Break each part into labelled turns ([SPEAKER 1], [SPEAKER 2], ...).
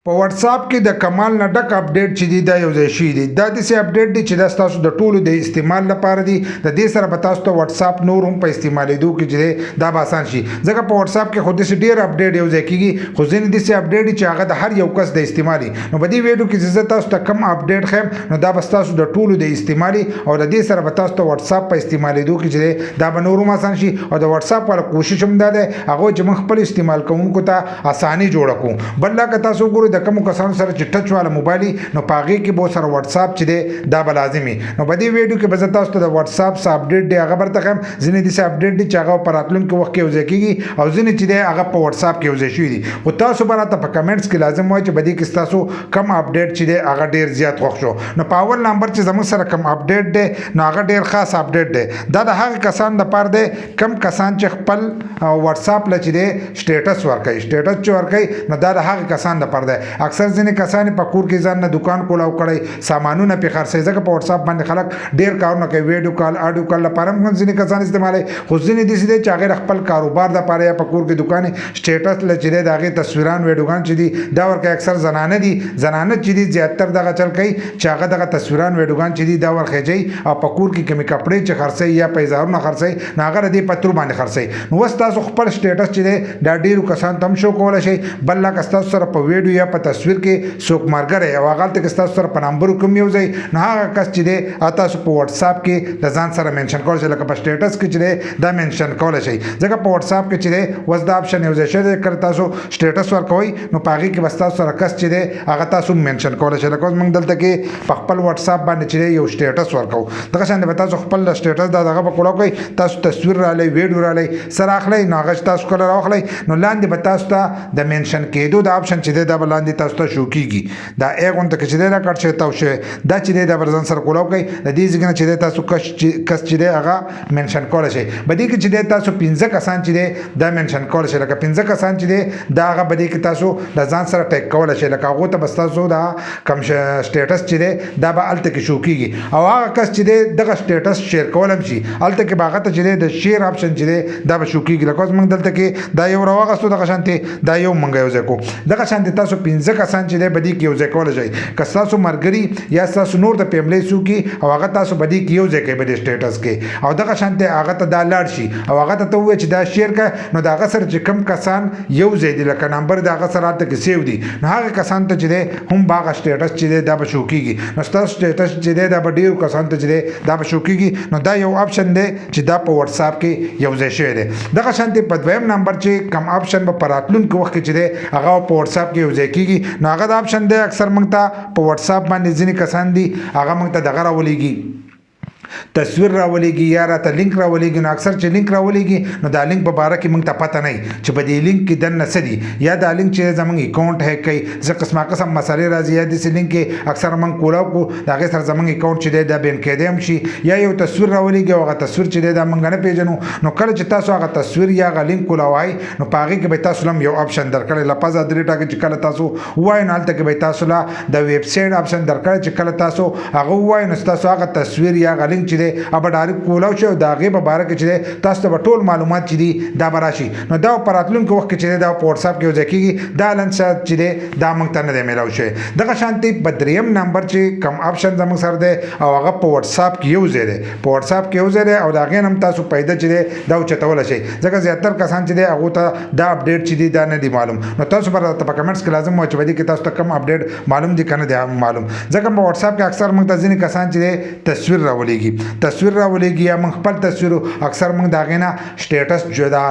[SPEAKER 1] په واتس اپ کې د کمال نه ډک اپډیټ چې دی دا یو ځای شي دی دا داسې اپډیټ دی چې دا تاسو د ټولو د استعمال لپاره دی د دې سره به تاسو ته واتس اپ نور هم په استعمالېدو کې چې دا به آسان شي ځکه په واتس اپ کې خو داسې ډېر اپډیټ یو ځای کېږي خو ځینې داسې اپډیټ دي چې هغه د هر یو کس د استعمالي نو په دې ویډیو کې زه تاسو ته کم اپډیټ ښیم نو دا به تاسو د ټولو د استعمالي او د دې سره به تاسو ته واتس اپ په استعمالېدو کې چې دا به نور هم آسان شي او د واتس اپ والا کوشش هم دا دی هغه چې موږ خپل استعمال کوونکو ته اساني جوړه کړو بل لا که تاسو ګورئ د کومو کسانو سره چې ټچ والا موبایل نو پاغي کې به سره واتس اپ چې دی دا به لازمي نو په دې ویډیو کې به تاسو ته د واتس اپ څخه اپډیټ دی هغه برته کوم ځینې داسې اپډیټ دي چې هغه په راتلونکي وخت کې یوځای کېږي او ځینې چې دی هغه په واتس اپ کې یوځای شوي دي خو تاسو به راته په کمنټس کې لازم وایي چې په دې کې ستاسو کم اپډیټ چې دی هغه ډېر زیات خوښ شو نو په اول نمبر چې زموږ سره کم اپډیټ دی نو هغه ډېر خاص اپډیټ دی دا د هغه کسان لپاره دی کم کسان چې خپل واتس اپ له چې دی سټیټس ورکوي سټیټس چې ورکوي نو دا د هغه کسان لپاره دی اکثر ځینې کسان په کور کې ځان نه دکان کولاو کړی سامانونه پې خرڅوي ځکه په واتس اپ باندې خلک ډېر کارونه کوي ویډیو کال اډیو کال لپاره هم ځینې کسان استعمالوي خو ځینې داسې دی چې هغې خپل کاروبار دپاره یا په کور کې دکان سټیټس له چې دی د هغې تصویران ویډیوګان چې دي دا ورکوي اکثر زنانه دي زنانه چې دي زیاتر دغه چل کوي چې هغه دغه تصویران ویډیوګان چې دي دا ورخیجوي او په کور کې کومې کپړې چې خرڅوي یا په اظهارونه خرڅوي نو هغه د دې په تور باندې خرڅوي نو اوس تاسو خپل سټیټس چې دی دا ډېرو کسانو ته هم شو کولی شئ بل لا که ستاسو سره په ویډیو یا په تصویر کې څوک ملګری او هغه هلته کې ستاسو سره په نمبرو کوم یو ځای نو هغه کس چې دی تاسو په واتس اپ کې د ځان سره منشن کولی شئ لکه په سټیټس کې چې دی دا منشن کولی شئ ځکه په واتس اپ کې چې دی اوس دا اپشن یو ځای شوی دی کله تاسو سټیټس ورکوئ نو په هغې کې به ستاسو سره کس چې دی هغه تاسو منشن کولی شئ لکه اوس موږ دلته کې په خپل واتس اپ باندې چې دی یو سټیټس ورکوو دغه شان به تاسو خپل سټیټس دا دغه به کوړه کوئ تاسو تصویر رالی ویډیو رالی سره اخلئ نو هغه چې تاسو کله راواخلئ نو لاندې به تاسو ته د منشن کېدو د اپشن چې دی دا به لاندې تاسو ته شو کېږي دا ایغ غونته کې چې دی دا کټ شوی تاو شوی دا چې دی دا به ځان سره کولاو کوئ د دې ځای نه چې دی تاسو کس چې دی هغه منشن کولی شئ په دې کې چې دی تاسو 15 کسان چې دی دا منشن کولی شئ لکه 15 کسان چې دی دا هغه به دې کې تاسو د ځان سره ټیګ کولی شئ لکه هغو ته به ستاسو دا کوم سټیټس چې دی دا به هلته کې شو کېږي او هغه کس چې دی دغه سټیټس شیر کولی هم شي هلته کې به هغه ته چې دی د شیر اپشن چې دی دا به شو کېږي لکه اوس موږ دلته کې دا یو راواغستو دغه شانتې دا یو موږ یو ځای کړو دغه شانتې تاسو 15 کسان چې دی به دې کې یو ځای کولی شئ که ستاسو ملګري یا ستاسو نور د فیملی څوک او هغه تاسو به دې کې یو ځای کوي په دې سټیټس کې او دغه شانتې هغه ته دا لاړ شي او هغه ته ووایي چې دا شیر کړه نو د هغه سره چې کوم کسان یو ځای دي لکه نمبر د هغه سره هلته کې سیو دي نو هغه کسان ته چې دی هم به هغه سټیټس چې دی دا به شو کېږي نو ستاسو سټیټس چې دی دا به ډېرو کسانو ته چې دی دا به شو کېږي نو دا یو اپشن دی چې دا په واتس اپ کې یو ځای شوی دی دغه شانتې په دویم نمبر چې کم اپشن به په راتلونکي وخت کې چې دی هغه په واتس اپ کې یو ځای کېږي نو هغه د اپشن دی اکثر موږ ته په واتس اپ باندې ځینې کسان دي هغه موږ ته دغه راولېږي تصویر راولېږي یا راته لینک راولېږي نو اکثر چې لینک راولېږي نو دا لینک په باره کې موږ ته پته نه وي چې په دې لینک کې دننه څه دي یا دا لینک چې زموږ اکاونټ هیک کوي ځکه قسمه قسم مسالې راځي یا داسې لینک کې اکثر موږ کولاو کړو د هغې سره زموږ اکاونټ چې دی دا بین کېدی هم شي یا یو تصویر راولېږي او هغه تصویر چې دی دا موږ نه پېژنو نو کله چې تاسو هغه تصویر یا هغه لینک کولاوئ نو په هغې کې به تاسو هم یو اپشن درکړی لپس درې ټاکې چې کله تاسو ووایئ نو هلته کې به تاسو له د ویب سایټ اپشن درکړی چې کله تاسو هغه ووایئ نو ستاسو هغه تصویر یا هغه لینک چې دی هغه ډایرکټ کولاو شي او د هغې په باره کې چې دی تاسو ته به ټول معلومات چې دي دا به راشي نو دا په راتلونکي وخت کې چې دی دا په واتس اپ کې یو ځای کېږي دا لنډ چې دی دا موږ ته نه دی میلاو شوی دغه شانتې په دریم نمبر چې کم اپشن زموږ سره دی او هغه په واتس اپ کې یو ځای دی په واتس اپ کې یو ځای دی او د هغې نه هم تاسو پیدا چې دی دا اوچتولی شئ ځکه زیاتر کسان چې دی هغو ته دا اپډیټ چې دی دا نه دی معلوم نو تاسو به راته په کمنټس کې لازم وایي چې په دې کې تاسو ته کوم اپډیټ معلوم دي که نه دی معلوم ځکه په واتس اپ کې اکثر موږ ته ځینې کسان چې دی تصویر راولېږي تصویر راولېږي یا موږ خپل تصویر اکثر موږ د هغې نه سټیټس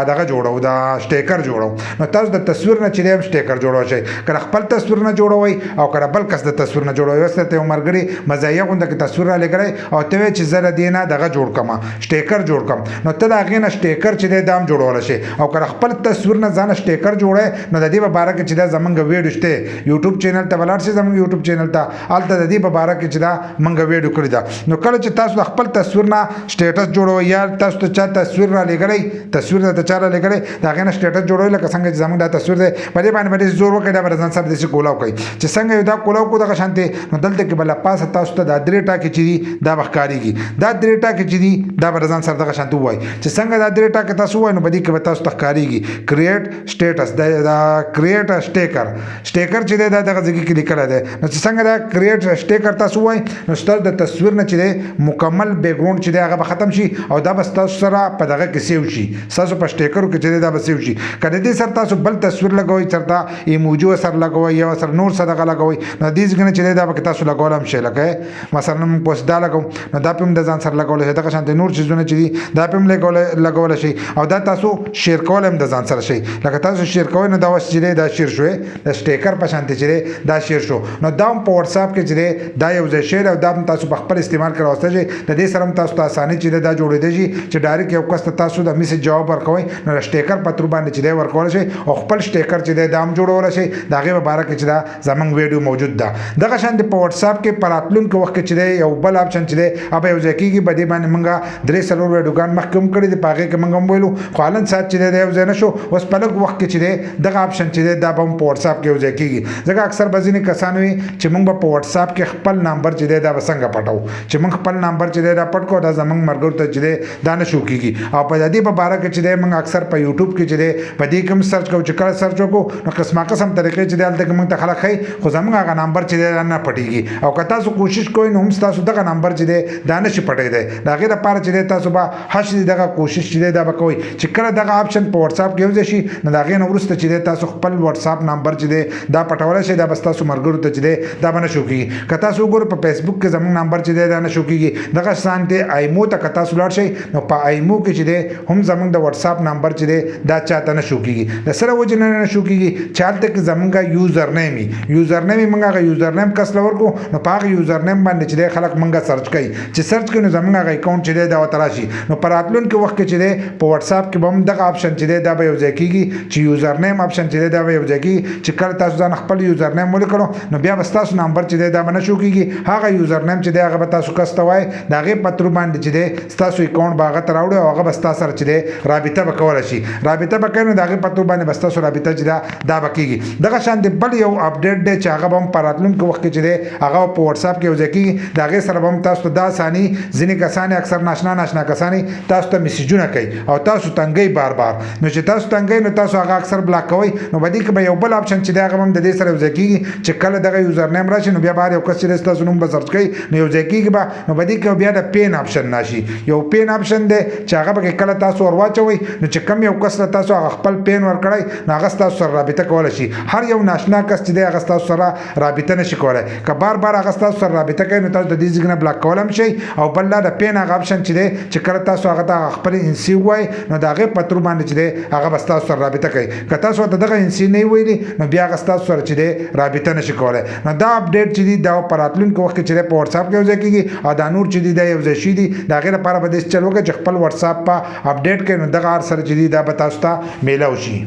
[SPEAKER 1] دغه جوړو د سټیکر جوړو نو تاسو د تصویر نه چې دی هم سټیکر جوړولی شئ کله خپل تصویر نه جوړوئ او کله بل کس د تصویر نه جوړوئ اوس درته یو ملګري مزایه غونده کې تصویر رالیږلی او ته وایې چې زه له دې نه دغه جوړ کړم سټیکر جوړ کړم نو ته د هغې نه سټیکر چې دی دا هم جوړولی شئ او کله خپل تصویر نه ځان سټیکر جوړی نو د دې په باره کې چې دا زمونږ ویډیو شته یوټیوب چینل ته ولاړ شئ زمونږ یوټیوب چینل ته هلته د دې په باره کې چې دا مونږ ویډیو کړې ده نو کله چې تاسو د خپل تصویر نه سټیټس جوړوي یا تاسو ته چا تصویر را لګړی تصویر ته چا را لګړی دا غنه سټیټس جوړوي لکه څنګه چې زموږ دا تصویر دی په دې باندې زور وکړي دا برزان سره د کولاو کوي چې څنګه یو دا کولاو کو د شانته نو دلته کې بل پاسه تاسو ته د درې ټاکي چې دا بخکاریږي دا درې ټاکي چې دا برزان سره د شانته وای چې څنګه دا درې ټاکي تاسو وای نو بدی کې تاسو ته ښکاریږي کریټ سټیټس دا کریټ سټیکر چې دا دغه ځکه کې لیکل دی نو چې څنګه دا کریټ سټیکر تاسو وای نو ستاسو د تصویر نه چې مکمل بیک ګراوند چې هغه ختم شي او دا بس تاسو سره په دغه کې سیو شي تاسو په سټیکر کې چې دا بس سیو شي کله دې سره تاسو بل تصویر لګوي چرته ایموجي سره لګوي یا سره نور سره دغه لګوي نو دې څنګه چې دا به تاسو لګول هم شي لکه مثلا پوسټ دا لګو نو دا په د ځان سره لګول شي دغه شانته نور چیزونه چې دا په لګول شي او دا تاسو شیر کول هم د ځان سره شي لکه تاسو شیر کوئ نو دا وس چې دا شیر شوی د سټیکر په شانته چې دا شیر شو نو دا په واتس اپ کې چې دا یو ځای شیر او دا تاسو په خپل استعمال کړئ چې د دې سره تاسو ته اسانه چې دا جوړې دي چې ډایرکټ یو کس تاسو د میسج جواب ورکوي نو سټیکر په تر باندې چې دا ورکول شي او خپل سټیکر چې دا هم جوړول شي دا غي مبارک چې دا زمنګ ویډیو موجود ده دغه شان په واتس اپ کې پراتلون کې وخت چې یو بل اپشن چې اب یو ځکه کې بده باندې منګه درې سلور ویډیوګان مخکوم کړی دی پاګه کې منګم ویلو خالن سات چې دا یو ځای نشو اوس په لږ وخت کې چې دغه اپشن چې دا په واتس اپ کې یو ځای کېږي ځکه اکثر بځینې کسان وي چې موږ په واتس اپ کې خپل نمبر چې دا وسنګ پټاو چې موږ خپل نمبر چې دا پټ کو دا زمنګ مرګور ته چې دا نشو کېږي او په دې په باره کې چې موږ اکثر په یوټیوب کې چې په دې کوم سرچ کوو چې کله سرچ وکړو نو قسمه قسم طریقې چې دلته موږ ته خلک خي خو زموږ هغه نمبر چې نه پټيږي او که تاسو کوشش کوئ نو هم تاسو دغه نمبر چې دا نشي پټي دی دا غیر لپاره چې تاسو به هڅه دغه کوشش چې دا وکوي چې کله دغه اپشن په واتس اپ کې یوځي شي نو دا غیر ورسته چې تاسو خپل واتس اپ نمبر چې دا پټول شي دا بس تاسو مرګور ته چې دا باندې شو کیږي که تاسو وګورئ په فیسبوک کې زموږ نمبر چې دا نه شو کیږي دغه سانته ایمو ته که تاسو لاړ شئ نو په ایمو کې چې هم زموږ د واتس اپ نمبر چې دا چاته نه شو کیږي د سره وجه نه شو کیږي چالت کې زمونږه یوزر نیم موږ یوزر نیم کس لور کو نو په یوزر نیم باندې چې خلک موږ سرچ کوي چې سرچ کوي نو زمونږه اکاونټ چې دا وتراشي نو پر اتلون کې وخت چې په واتس اپ کې هم دغه اپشن چې دا به یو ځای کیږي چې یوزر نیم اپشن چې دا به یو ځای کیږي چې کله تاسو ځان خپل یوزر نیم ولیکلو نو بیا به تاسو نمبر چې دا باندې شو کیږي هغه یوزر نیم چې هغه به تاسو کستوای دا غي پتر باندې چې تاسو اکاونټ باغ ته راوړو او هغه به تاسو سره چې رابطه وکول شي رابطه وکړو دا غي پتر باندې بس تاسو رابطه چې دا بکیږي دغه شان دی بل یو اپډیټ دی چې هغه هم پراتلون کې وخت چې هغه په واتس اپ کې وځي دا غي سره هم تاسو دا ثاني ځینې کسان اکثر ناشنا کسان تاسو ته میسجونه کوي او تاسو تنګي بار نو چې تاسو تنګي نو تاسو هغه اکثر بلاک کوي نو بدی کې به یو بل اپشن چې دا هم د دې سره وځي چې کله دغه یوزر نیم راشي نو بیا بار یو کس چې تاسو نوم بسرچ کوي نو یو ځکه به نو بدی کې بیا د پین اپشن نشي یو پین اپشن دی چې هغه به کله تاسو ورواچوي نو چې کم یو کس تاسو هغه خپل پین ورکړی نو هغه تاسو سره رابطه کول شي هر یو ناشنا کس چې هغه تاسو سره رابطه نشي کولای که بار هغه تاسو سره رابطه کوي نو تاسو د دې ځګنه بلاک کولم شي او بل د پین هغه اپشن چې کله تاسو هغه خپل انسی وای نو دا هغه پتر باندې چې هغه بس تاسو سره رابطه کوي که تاسو ته دغه انسی نه ویلي نو بیا هغه تاسو سره چې رابطه نشي کولای نو دا اپډیټ چې دا پراتلون کې وخت چې په واتس اپ کې وځي کیږي او دا نور چې دا یو ځای شي دي دا غیر لپاره به د چلوګه چې خپل واتس اپ په اپډیټ کې نو دغه سره چې دا به تاسو ته میلاو شي